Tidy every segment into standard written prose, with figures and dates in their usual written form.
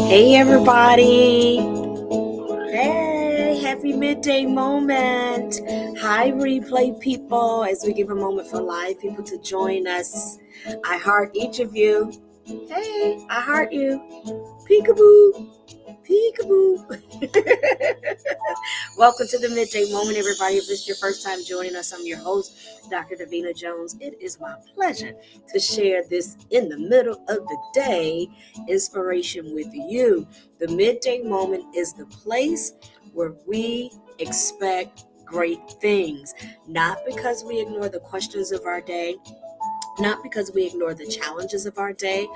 Hey everybody. Hey, happy midday moment. Hi replay people, as we give a moment for live people to join us. I heart each of you. Hey, I heart you. Peekaboo. Peekaboo. Welcome to the midday moment, everybody. If this is your first time joining us, I'm your host, Dr. Davina Jones. It is my pleasure to share this in the middle of the day inspiration with you. The midday moment is the place where we expect great things, not because we ignore the questions of our day, not because we ignore the challenges of our day.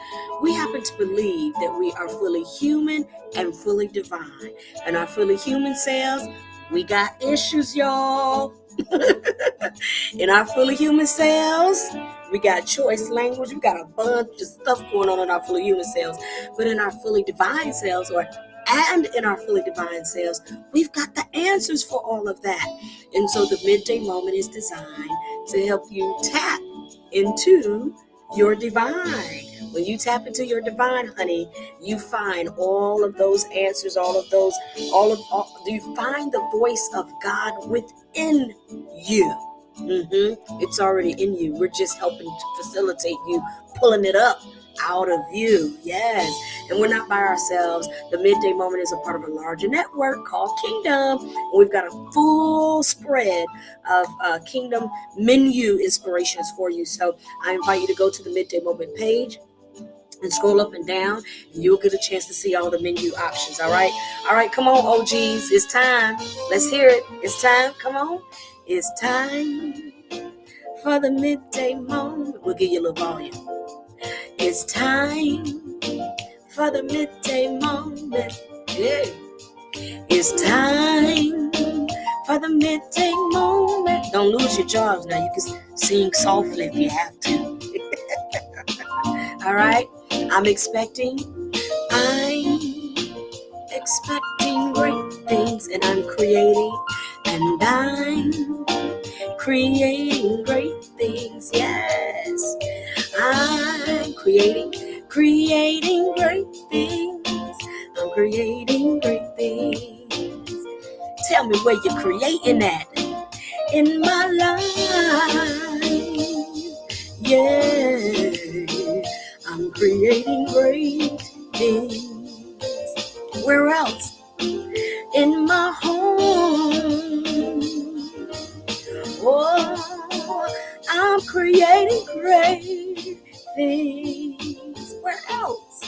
We happen to believe that we are fully human and fully divine. And our fully human selves, we got issues, y'all. In our fully human selves, we got choice language. We got a bunch of stuff going on in our fully human selves. But in our fully divine selves, and in our fully divine selves, we've got the answers for all of that. And so the midday moment is designed to help you tap into your divine. When you tap into your divine, honey, you find all of those answers, you find the voice of God within you. It's already in you. We're just helping to facilitate you pulling it up out of you. Yes. And we're not by ourselves. The midday moment is a part of a larger network called Kingdom. And we've got a full spread of Kingdom menu inspirations for you. So I invite you to go to the midday moment page and scroll up and down, and you'll get a chance to see all the menu options. All right, come on, OGs. It's time. Let's hear it. It's time. Come on. It's time for the midday moment. We'll give you a little volume. It's time for the midday moment. Yeah. It's time for the midday moment. Don't lose your jobs now. You can sing softly if you have to. All right. I'm expecting great things, and I'm creating great things. Yes. I'm creating great things. I'm creating great things. Tell me where you're creating at in my life. Yeah, I'm creating great things. Where else? In my home. Oh, I'm creating great things. Where else?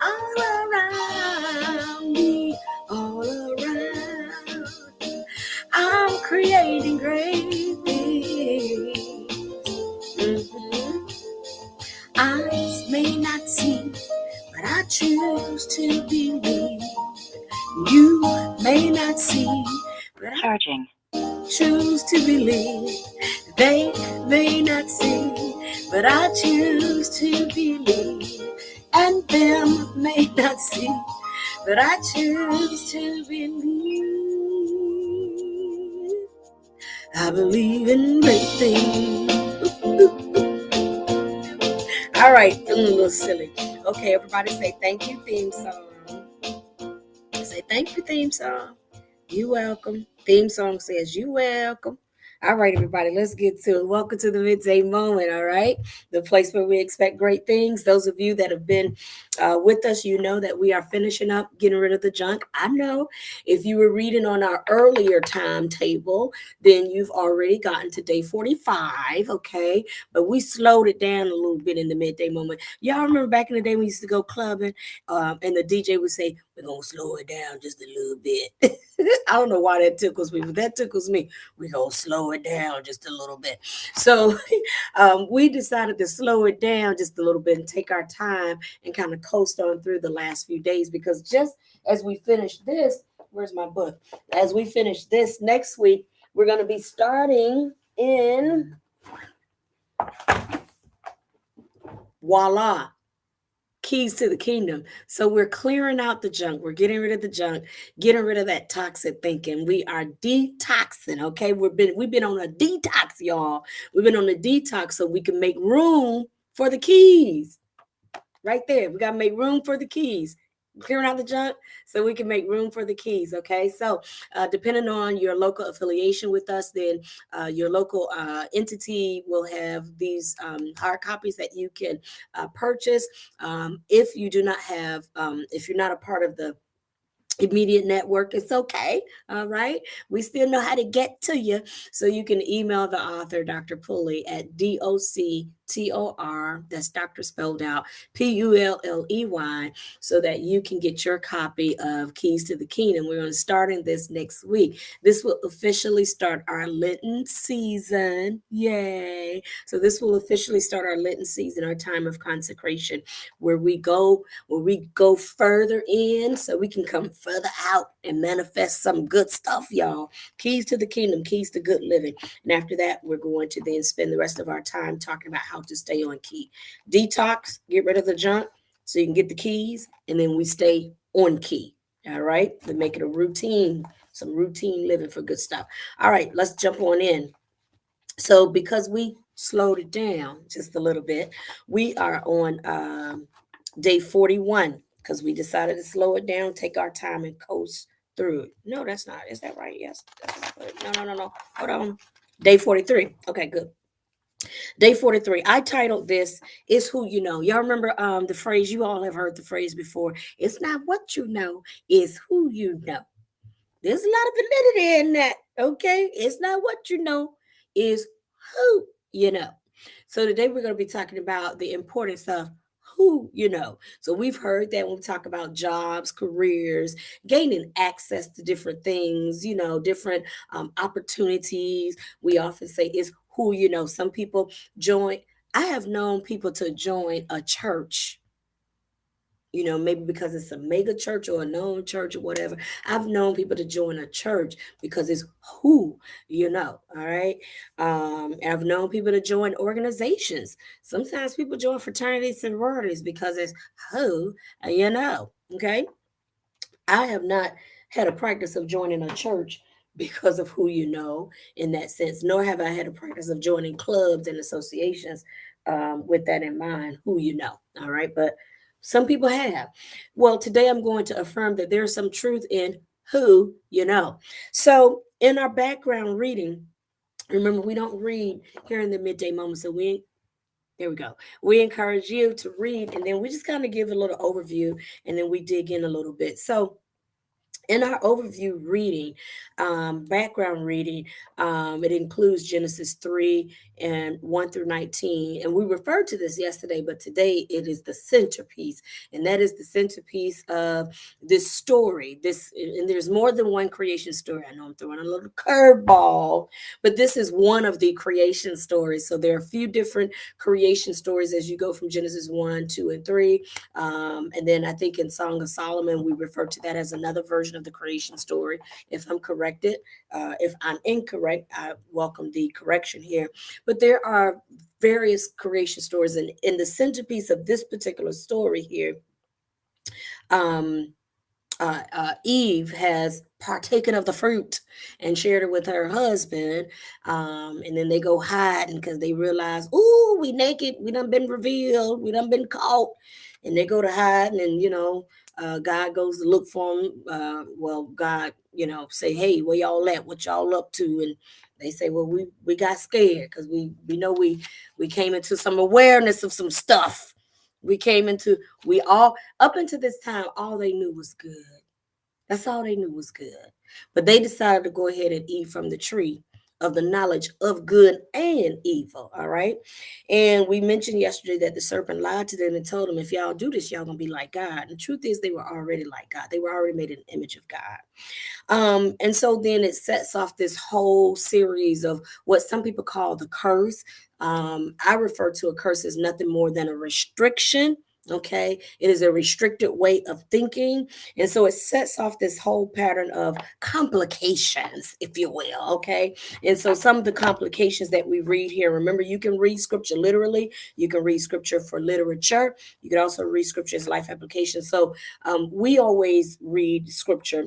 All around me, all around. I'm creating great things. Eyes may not see, but I choose to believe. You may not see, but I choose to believe. They may not see, but I choose to believe. And them may not see, but I choose to believe. I believe in great things. All right, feeling a little silly. Okay, everybody say thank you, theme song. Say thank you, theme song. You welcome. Theme song says you welcome. All right, everybody, let's get to it. Welcome to the midday moment, all right? The place where we expect great things. Those of you that have been with us, you know that we are finishing up, getting rid of the junk. I know if you were reading on our earlier timetable, then you've already gotten to day 45, okay? But we slowed it down a little bit in the midday moment. Y'all remember back in the day we used to go clubbing and the DJ would say, we're going to slow it down just a little bit. I don't know why that tickles me, but that tickles me. We're going to slow it down just a little bit. So we decided to slow it down just a little bit and take our time and kind of coast on through the last few days, because just as we finish this, where's my book? As we finish this next week, we're going to be starting in voila. Keys to the kingdom. So we're clearing out the junk. We're getting rid of the junk, getting rid of that toxic thinking. We are detoxing. Okay. We've been on a detox, y'all. We've been on a detox so we can make room for the keys. Right there. We got to make room for the keys. Clearing out the junk so we can make room for the keys. Okay. So, depending on your local affiliation with us, then your local entity will have these hard copies that you can purchase. If you do not have, if you're not a part of the immediate network, it's okay. All right, we still know how to get to you, so you can email the author, Dr. Pulley, at doctor, that's doctor spelled out, pulley, so that you can get your copy of Keys to the Kingdom. We're going to starting this next week. This will officially start our Lenten season. Yay. So this will officially start our Lenten season, our time of consecration, where we go further in so we can come further out and manifest some good stuff, y'all. Keys to the kingdom, keys to good living. And after that, we're going to then spend the rest of our time talking about how to stay on key. Detox, get rid of the junk so you can get the keys, and then we stay on key. All right, we make it a routine, some routine living for good stuff. All right, let's jump on in. So because we slowed it down just a little bit, we are on day 41 because we decided to slow it down, take our time, and coast through it. No, that's not. Is that right? Yes. No. Hold on. Day 43. Okay, good. Day 43. I titled this "Is Who You Know." Y'all remember the phrase? You all have heard the phrase before. It's not what you know, it's who you know. There's a lot of validity in that. Okay. It's not what you know, is who you know. So today we're going to be talking about the importance of who you know. So we've heard that when we talk about jobs, careers, gaining access to different things, different opportunities, we often say is who you know. Some people join. I have known people to join a church, maybe because it's a mega church or a known church or whatever. I've known people to join a church because it's who you know. All right. And I've known people to join organizations. Sometimes people join fraternities and sororities because it's who you know. Okay. I have not had a practice of joining a church because of who you know in that sense, nor have I had a practice of joining clubs and associations with that in mind, who you know. All right. But some people have. Well, today I'm going to affirm that there's some truth in who you know. So, in our background reading, remember, we don't read here in the midday moment. So, there we go. We encourage you to read, and then we just kind of give a little overview, and then we dig in a little bit. So, in our overview reading, background reading, it includes Genesis 3 and 1 through 19. And we referred to this yesterday, but today it is the centerpiece. And that is the centerpiece of this story. And there's more than one creation story. I know I'm throwing a little curveball, but this is one of the creation stories. So there are a few different creation stories as you go from Genesis 1, 2, and 3. And then I think in Song of Solomon, we refer to that as another version of the creation story. If I'm corrected, if I'm incorrect, I welcome the correction here. But there are various creation stories, and in the centerpiece of this particular story here, um, Eve has partaken of the fruit and shared it with her husband. And then they go hiding because they realize, ooh, we naked. We done been revealed. We done been caught. And they go to hide, and, God goes to look for them. God, say, hey, where y'all at? What y'all up to? And they say, well, we got scared because we know we came into some awareness of some stuff. We all, up until this time, all they knew was good. That's all they knew was good. But they decided to go ahead and eat from the tree of the knowledge of good and evil. All right. And we mentioned yesterday that the serpent lied to them and told them, if y'all do this, y'all gonna be like God. And the truth is, they were already like God. They were already made in the image of God. And so then it sets off this whole series of what some people call the curse. I refer to a curse as nothing more than a restriction. Okay, it is a restricted way of thinking. And so it sets off this whole pattern of complications, if you will. Okay, and so some of the complications that we read here, remember, you can read scripture literally, you can read scripture for literature, you can also read scripture as life application. So we always read scripture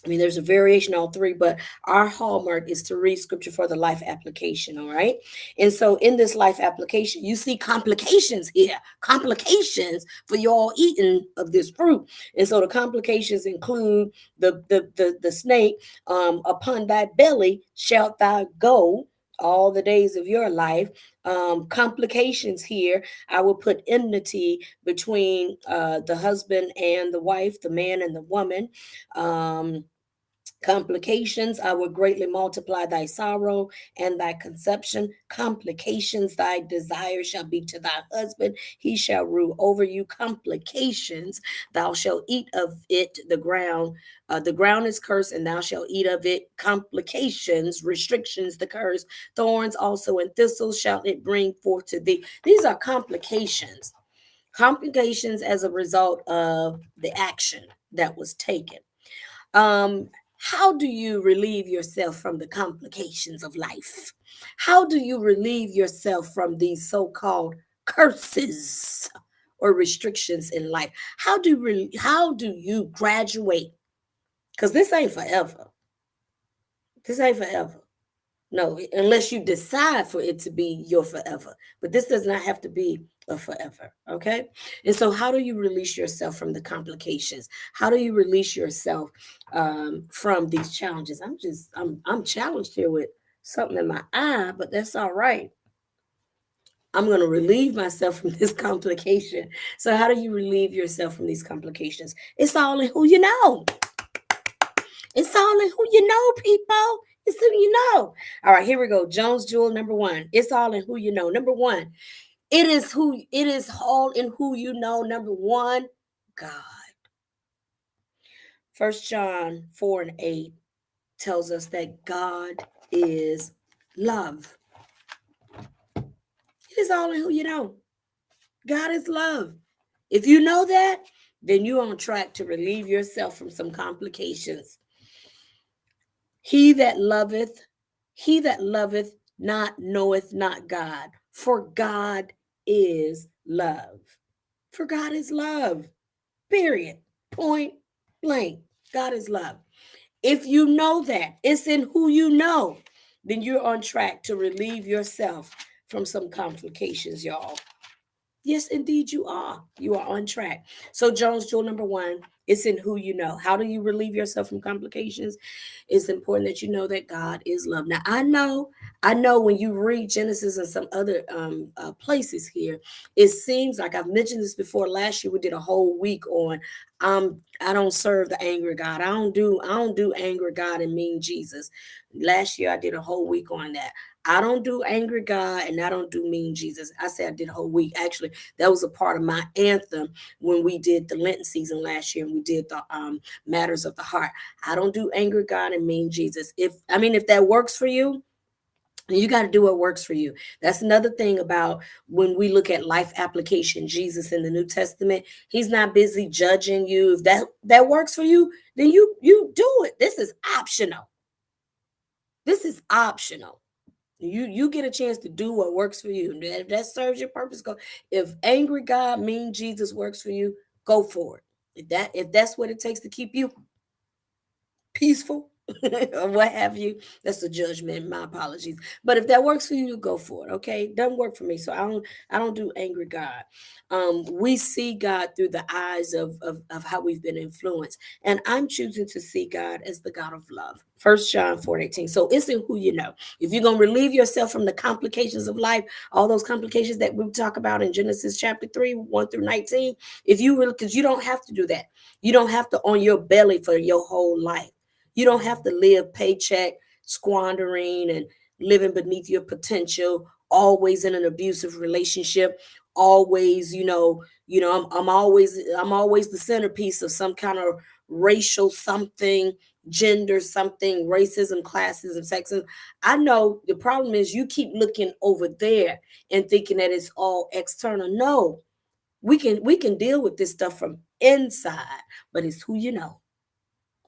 I mean, there's a variation on three, but our hallmark is to read scripture for the life application. All right. And so in this life application, you see complications here, complications for y'all eating of this fruit. And so the complications include the snake, upon thy belly shalt thou go all the days of your life. Complications here, I will put enmity between the husband and the wife, the man and the woman. Um, Complications, I will greatly multiply thy sorrow and thy conception. Complications, thy desire shall be to thy husband, he shall rule over you. Complications, thou shalt eat of it the ground. The ground is cursed, and thou shalt eat of it. Complications, restrictions, the curse. Thorns also and thistles shall it bring forth to thee. These are complications. Complications as a result of the action that was taken. um how do you relieve yourself from the complications of life? How do you relieve yourself from these so-called curses or restrictions in life? How do you graduate? Because this ain't forever. This ain't forever. No, unless you decide for it to be your forever. But this does not have to be a forever. Okay. And so, how do you release yourself from the complications? How do you release yourself from these challenges? I'm challenged here with something in my eye, but that's all right. I'm going to relieve myself from this complication. So, how do you relieve yourself from these complications? It's all in who you know. It's all in who you know, people. It's who you know. All right, here we go. Jones Jewel number one. It's all in who you know. Number one, it is all in who you know. Number one, God. First John 4 and 8 tells us that God is love. It is all in who you know. God is love. If you know that, then you're on track to relieve yourself from some complications. He that loveth, he that loveth not knoweth not God, for God is love. For God is love. Period. Point blank. God is love. If you know that, it's in who you know, then you're on track to relieve yourself from some complications, y'all. Yes, indeed, you are. You are on track. So, Jones Jewel number one, it's in who you know. How do you relieve yourself from complications? It's important that you know that God is love. Now, I know when you read Genesis and some other places here, it seems like I've mentioned this before. Last year, we did a whole week on I don't serve the angry God. I don't do angry God and mean Jesus. Last year, I did a whole week on that. I don't do angry God and I don't do mean Jesus. I said I did a whole week. Actually, that was a part of my anthem when we did the Lenten season last year and we did the matters of the heart. I don't do angry God and mean Jesus. If that works for you, you got to do what works for you. That's another thing about when we look at life application, Jesus in the New Testament, he's not busy judging you. If that works for you, then you do it. This is optional. This is optional. You get a chance to do what works for you. If that serves your purpose, go. If angry God, mean Jesus works for you, go for it. If that's what it takes to keep you peaceful or what have you, that's a judgment. My apologies. But if that works for you, go for it. Okay, doesn't work for me, so I don't do angry God. We see God through the eyes of how we've been influenced, and I'm choosing to see God as the God of love. First John 4:18. So it's in who you know. If you're gonna relieve yourself from the complications of life, all those complications that we talk about in Genesis chapter 3, 1 through 19, if you really, because you don't have to do that. You don't have to on your belly for your whole life. You don't have to live paycheck squandering and living beneath your potential, always in an abusive relationship, always, I'm always the centerpiece of some kind of racial something, gender something, racism, classism, sexism. I know the problem is you keep looking over there and thinking that it's all external. No, we can deal with this stuff from inside, but it's who you know.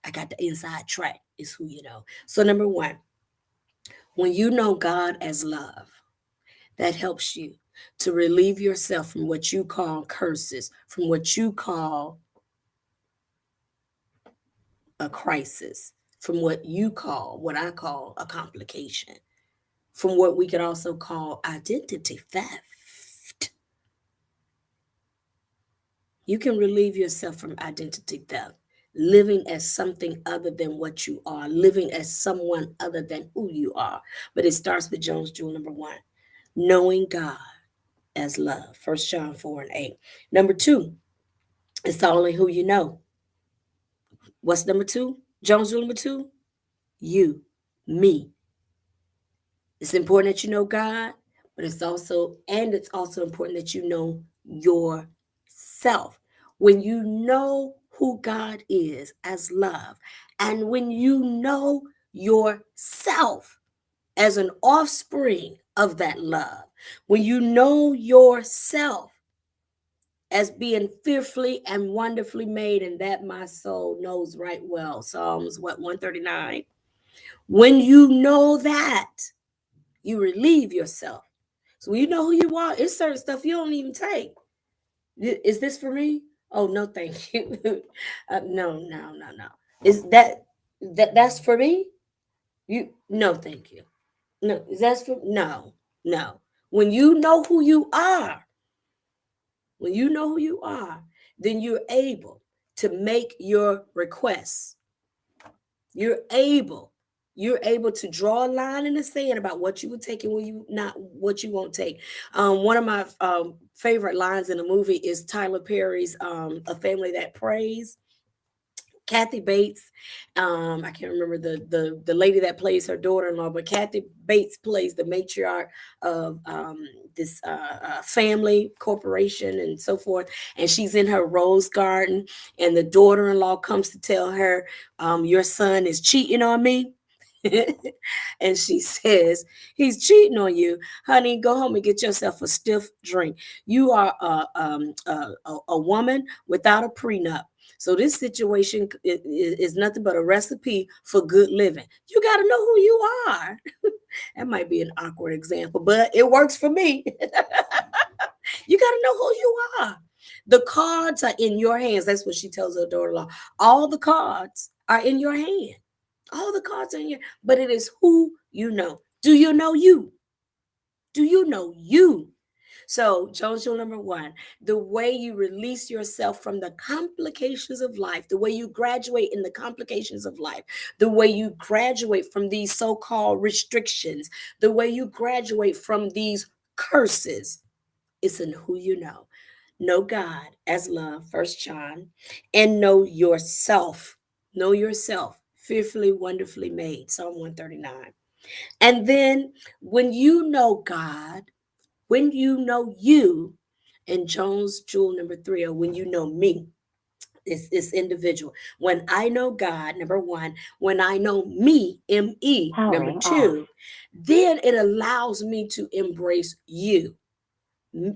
I got the inside track, is who you know. So, number one, when you know God as love, that helps you to relieve yourself from what you call curses, from what you call a crisis, from what you call, what I call a complication, from what we could also call identity theft. You can relieve yourself from identity theft, living as something other than what you are, living as someone other than who you are. But it starts with Jones Jewel number 1, knowing God as love. 1 John 4:8. Number 2, it's only who you know. What's number 2? Jones Jewel number 2? You, me. It's important that you know God, but it's also important that you know yourself. When you know who God is as love, and when you know yourself as an offspring of that love, when you know yourself as being fearfully and wonderfully made, and that my soul knows right well. Psalms 139. When you know that, you relieve yourself. So when you know who you are, it's certain stuff you don't even take. Is this for me? Oh no, thank you. No. Is that's for me? You no, thank you. No, is that for no. When you know who you are, when you know who you are, then you're able to make your requests. You're able to draw a line in the sand about what you would take and what you won't take. One of my favorite lines in the movie is Tyler Perry's A Family That Prays. Kathy Bates, I can't remember the lady that plays her daughter-in-law, but Kathy Bates plays the matriarch of this family corporation and so forth. And she's in her rose garden, and the daughter-in-law comes to tell her, your son is cheating on me. And she says, he's cheating on you, honey. Go home and get yourself a stiff drink. You are a woman without a prenup. So this situation is nothing but a recipe for good living. You got to know who you are. That might be an awkward example, but it works for me. You got to know who you are. The cards are in your hands. That's what she tells her daughter-in-law. All the cards are in your hand. All the cards are in here, but it is who you know. Do you know you? Do you know you? So, Jones Rule number 1, the way you release yourself from the complications of life, the way you graduate in the complications of life, the way you graduate from these so-called restrictions, the way you graduate from these curses, is in who you know. Know God as love, 1 John, and know yourself. Know yourself, fearfully, wonderfully made, Psalm 139. And then when you know God, when you know you, and Jones Jewel number 3, or when you know me, it's individual. When I know God, number 1, when I know me, M-E, number Powering off. 2, then it allows me to embrace you.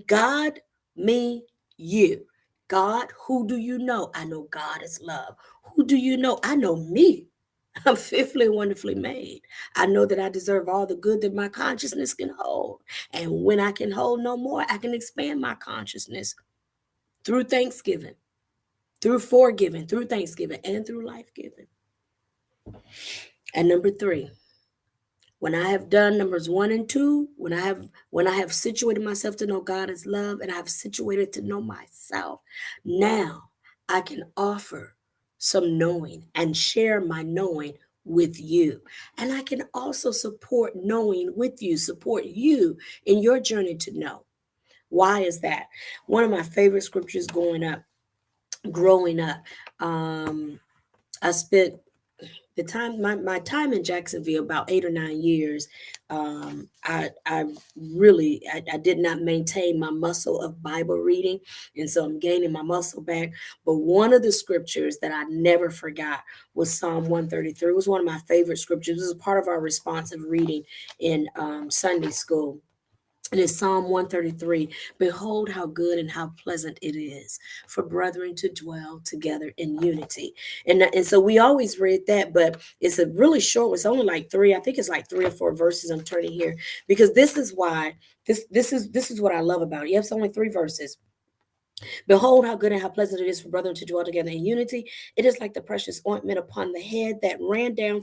God, me, you. God, who do you know? I know God is love. Who do you know? I know me. I'm fearfully and wonderfully made. I know that I deserve all the good that my consciousness can hold. And when I can hold no more, I can expand my consciousness through thanksgiving, through forgiving, through thanksgiving, and through life giving. And number 3, when I have done numbers 1 and 2, when I have situated myself to know God is love, and I have situated to know myself, now I can offer some knowing and share my knowing with you. And I can also support knowing with you, support you in your journey to know. Why is that? One of my favorite scriptures growing up, I spent the time my time in Jacksonville, about 8 or 9 years. I really I did not maintain my muscle of Bible reading, and so I'm gaining my muscle back. But one of the scriptures that I never forgot was Psalm 133. It was one of my favorite scriptures. This is part of our responsive reading in Sunday school. And it's Psalm 133. Behold, how good and how pleasant it is for brethren to dwell together in unity. And so we always read that, but it's a really short one. It's only like 3. I think it's like 3 or 4 verses. I'm turning here because this is why this is what I love about it. Yep, it's only 3 verses. Behold, how good and how pleasant it is for brethren to dwell together in unity. It is like the precious ointment upon the head that ran down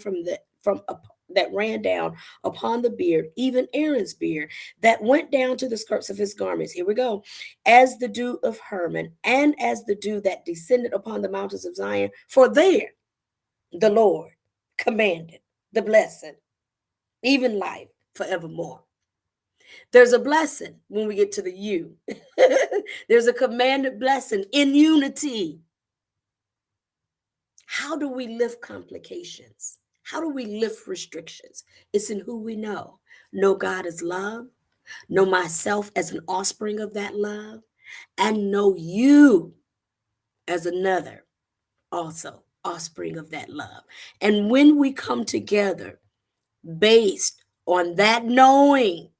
that ran down upon the beard, even Aaron's beard, that went down to the skirts of his garments. Here we go. As the dew of Hermon, and as the dew that descended upon the mountains of Zion. For there the Lord commanded the blessing, even life forevermore. There's a blessing when we get to the you. There's a commanded blessing in unity. How do we lift complications? How do we lift restrictions? It's in who we know. Know God as love, know myself as an offspring of that love, and know you as another also offspring of that love. And when we come together based on that knowing,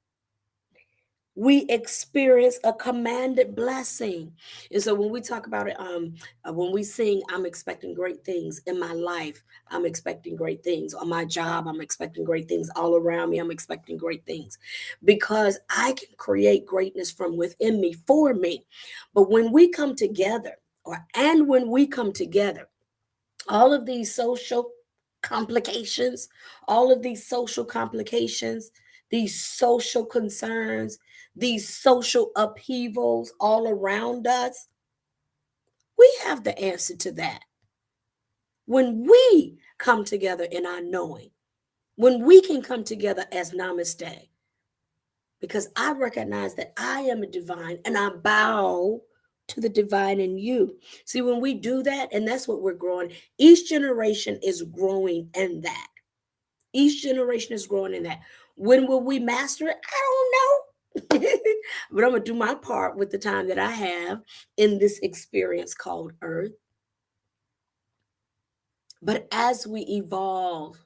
we experience a commanded blessing. And so when we talk about it, when we sing, I'm expecting great things in my life, I'm expecting great things on my job, I'm expecting great things all around me, I'm expecting great things because I can create greatness from within me for me. But when we come together, when we come together, all of these social complications, all of these social complications, these social concerns, these social upheavals all around us, we have the answer to that. When we come together in our knowing, when we can come together as namaste, because I recognize that I am a divine and I bow to the divine in you. See, when we do that, and that's what we're growing, each generation is growing in that. Each generation is growing in that. When will we master it? I don't know. But I'm going to do my part with the time that I have in this experience called Earth. But as we evolve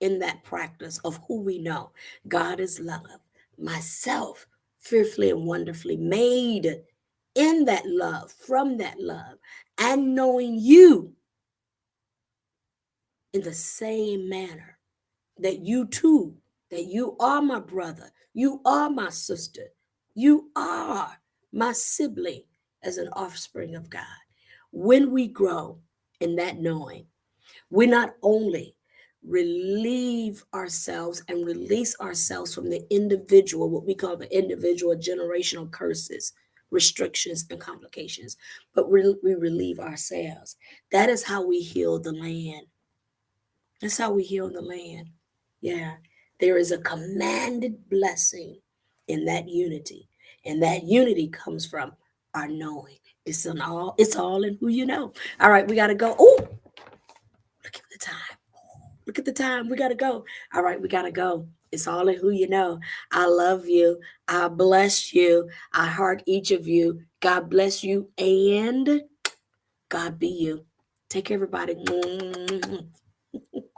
in that practice of who we know, God is love, myself, fearfully and wonderfully made in that love, from that love, and knowing you in the same manner that you too, that you are my brother, you are my sister, you are my sibling as an offspring of God. When we grow in that knowing, we not only relieve ourselves and release ourselves from the individual, what we call the individual generational curses, restrictions, and complications, but we relieve ourselves. That is how we heal the land. That's how we heal the land. Yeah. There is a commanded blessing in that unity. And that unity comes from our knowing. It's all in who you know. All right, we gotta go. Oh, look at the time. Look at the time. We gotta go. All right, we gotta go. It's all in who you know. I love you. I bless you. I heart each of you. God bless you and God be you. Take care, everybody.